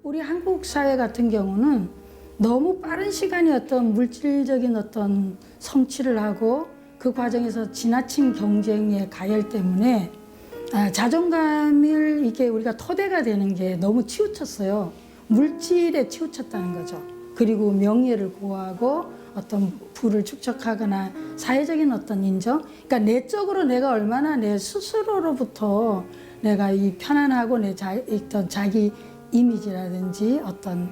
우리 한국 사회 같은 경우는 너무 빠른 시간에 어떤 물질적인 어떤 성취를 하고 그 과정에서 지나친 경쟁의 가열 때문에 자존감을 이게 우리가 토대가 되는 게 너무 치우쳤어요. 물질에 치우쳤다는 거죠. 그리고 명예를 구하고 어떤 부를 축적하거나 사회적인 어떤 인정. 그러니까 내적으로 내가 얼마나 내 스스로로부터 내가 이 편안하고 내 어떤 자기 이미지라든지 어떤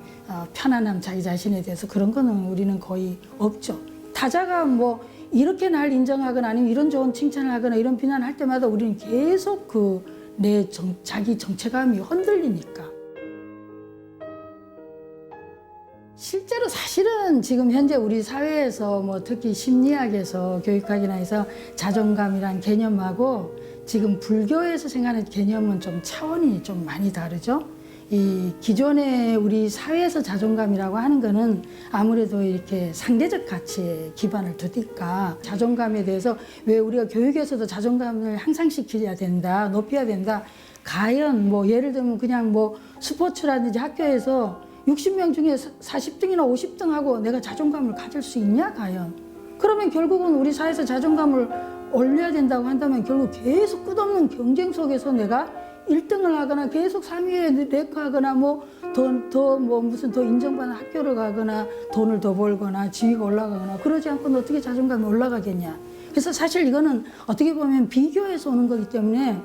편안함 자기 자신에 대해서 그런 거는 우리는 거의 없죠. 타자가 뭐 이렇게 날 인정하거나 아니면 이런 좋은 칭찬을 하거나 이런 비난을 할 때마다 우리는 계속 자기 정체감이 흔들리니까. 실제로 사실은 지금 현재 우리 사회에서 뭐 특히 심리학에서 교육학이나 해서 자존감이란 개념하고 지금 불교에서 생각하는 개념은 좀 차원이 좀 많이 다르죠. 이 기존의 우리 사회에서 자존감이라고 하는 거는 아무래도 이렇게 상대적 가치에 기반을 두니까 자존감에 대해서 왜 우리가 교육에서도 자존감을 향상시켜야 된다, 높여야 된다. 과연 뭐 예를 들면 그냥 뭐 스포츠라든지 학교에서 60명 중에 40등이나 50등 하고 내가 자존감을 가질 수 있냐 과연? 그러면 결국은 우리 사회에서 자존감을 올려야 된다고 한다면 결국 계속 끝없는 경쟁 속에서 내가 1등을 하거나 계속 3위에 랭크하거나 뭐 무슨 더 인정받는 학교를 가거나 돈을 더 벌거나 지위가 올라가거나 그러지 않고는 어떻게 자존감이 올라가겠냐. 그래서 사실 이거는 어떻게 보면 비교에서 오는 거기 때문에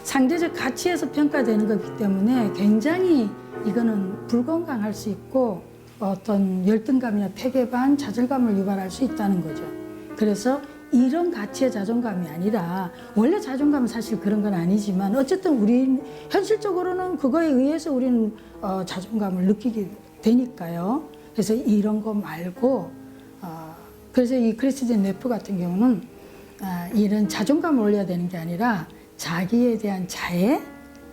상대적 가치에서 평가되는 거기 때문에 굉장히 이거는 불건강할 수 있고 어떤 열등감이나 패배감, 좌절감을 유발할 수 있다는 거죠. 그래서 이런 가치의 자존감이 아니라 원래 자존감은 사실 그런 건 아니지만 어쨌든 우리 현실적으로는 그거에 의해서 우리는 자존감을 느끼게 되니까요. 그래서 이런 거 말고 그래서 이 크리스틴 네프 같은 경우는 이런 자존감을 올려야 되는 게 아니라 자기에 대한 자애,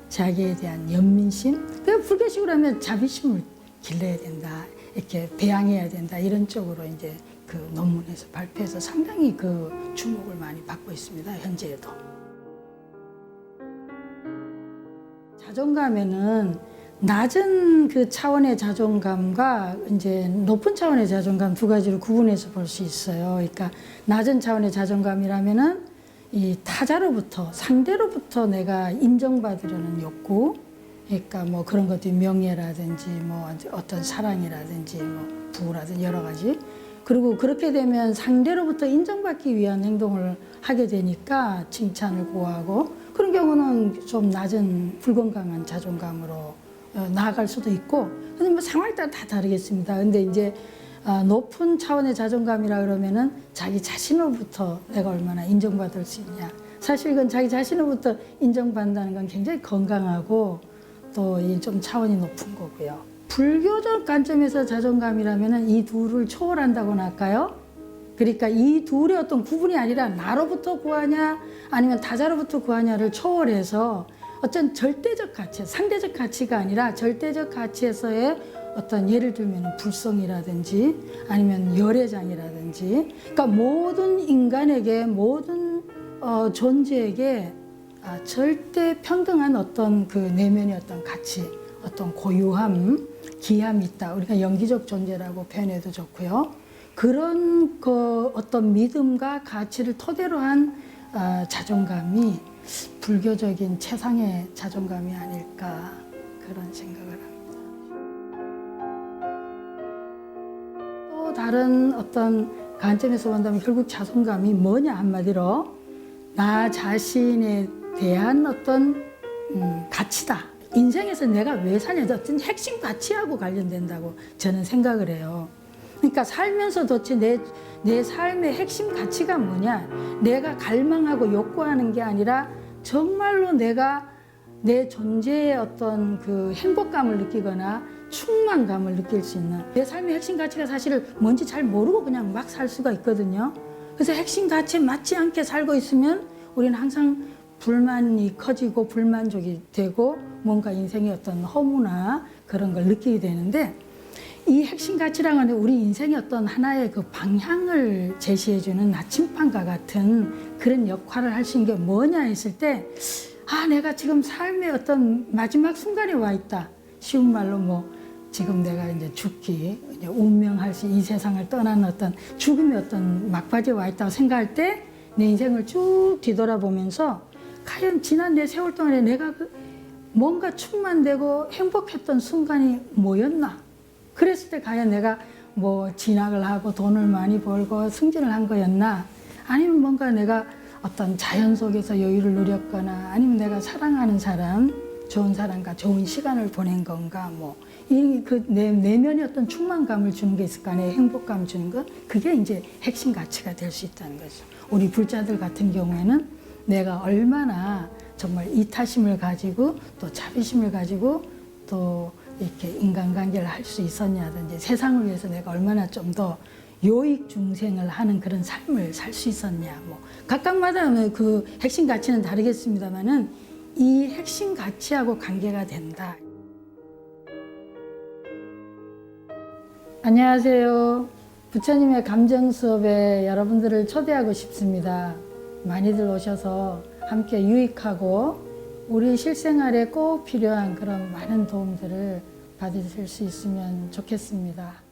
자기에 대한 연민심. 그 불교식으로 하면 자비심을 길러야 된다. 이렇게 배양해야 된다. 이런 쪽으로 이제 그 논문에서 발표해서 상당히 그 주목을 많이 받고 있습니다. 현재에도. 자존감에는 낮은 그 차원의 자존감과 이제 높은 차원의 자존감 두 가지를 구분해서 볼 수 있어요. 그러니까 낮은 차원의 자존감이라면은 이 타자로부터 상대로부터 내가 인정받으려는 욕구, 그러니까 뭐 그런 것들이 명예라든지 뭐 어떤 사랑이라든지 뭐 부라든지 여러 가지. 그리고 그렇게 되면 상대로부터 인정받기 위한 행동을 하게 되니까 칭찬을 구하고 그런 경우는 좀 낮은 불건강한 자존감으로 나아갈 수도 있고 근데 뭐 상황에 따라 다 다르겠습니다. 근데 이제 높은 차원의 자존감이라 그러면은 자기 자신으로부터 내가 얼마나 인정받을 수 있냐. 사실 이건 자기 자신으로부터 인정받는다는 건 굉장히 건강하고 또 좀 차원이 높은 거고요. 불교적 관점에서 자존감이라면 이 둘을 초월한다고나 할까요? 그러니까 이 둘의 어떤 구분이 아니라 나로부터 구하냐 아니면 타자로부터 구하냐를 초월해서 어떤 절대적 가치, 상대적 가치가 아니라 절대적 가치에서의 어떤 예를 들면 불성이라든지 아니면 열애장이라든지 그러니까 모든 인간에게 모든 존재에게 절대 평등한 어떤 그 내면의 어떤 가치 어떤 고유함, 기함이 있다. 우리가 영기적 존재라고 표현해도 좋고요. 그런 어떤 믿음과 가치를 토대로 한 자존감이 불교적인 최상의 자존감이 아닐까 그런 생각을 합니다. 또 다른 어떤 관점에서 본다면 결국 자존감이 뭐냐 한마디로 나 자신에 대한 어떤 가치다. 인생에서 내가 왜 사냐 어떤 핵심 가치하고 관련된다고 저는 생각을 해요. 그러니까 살면서 도대체 내 삶의 핵심 가치가 뭐냐 내가 갈망하고 욕구하는 게 아니라 정말로 내가 내 존재의 어떤 그 행복감을 느끼거나 충만감을 느낄 수 있는 내 삶의 핵심 가치가 사실 뭔지 잘 모르고 그냥 막 살 수가 있거든요. 그래서 핵심 가치에 맞지 않게 살고 있으면 우리는 항상 불만이 커지고 불만족이 되고 뭔가 인생의 어떤 허무나 그런 걸 느끼게 되는데 이 핵심 가치랑은 우리 인생의 어떤 하나의 그 방향을 제시해주는 나침반과 같은 그런 역할을 할 수 있는 게 뭐냐 했을 때 아, 내가 지금 삶의 어떤 마지막 순간에 와 있다. 쉬운 말로 뭐 지금 내가 이제 죽기, 이제 운명할 수 이 세상을 떠나는 어떤 죽음의 어떤 막바지에 와 있다고 생각할 때 내 인생을 쭉 뒤돌아보면서 과연 지난 내 세월 동안에 내가 뭔가 충만되고 행복했던 순간이 뭐였나? 그랬을 때 과연 내가 뭐 진학을 하고 돈을 많이 벌고 승진을 한 거였나? 아니면 뭔가 내가 어떤 자연 속에서 여유를 누렸거나 아니면 내가 사랑하는 사람, 좋은 사람과 좋은 시간을 보낸 건가? 뭐 이 그 내면의 어떤 충만감을 주는 게 있을까? 내 행복감을 주는 것? 그게 이제 핵심 가치가 될 수 있다는 거죠. 우리 불자들 같은 경우에는 내가 얼마나 정말 이타심을 가지고 또 자비심을 가지고 또 이렇게 인간관계를 할 수 있었냐든지 세상을 위해서 내가 얼마나 좀 더 요익 중생을 하는 그런 삶을 살 수 있었냐. 뭐 각각마다 그 핵심 가치는 다르겠습니다만은 이 핵심 가치하고 관계가 된다. 안녕하세요. 부처님의 감정 수업에 여러분들을 초대하고 싶습니다. 많이들 오셔서 함께 유익하고 우리 실생활에 꼭 필요한 그런 많은 도움들을 받으실 수 있으면 좋겠습니다.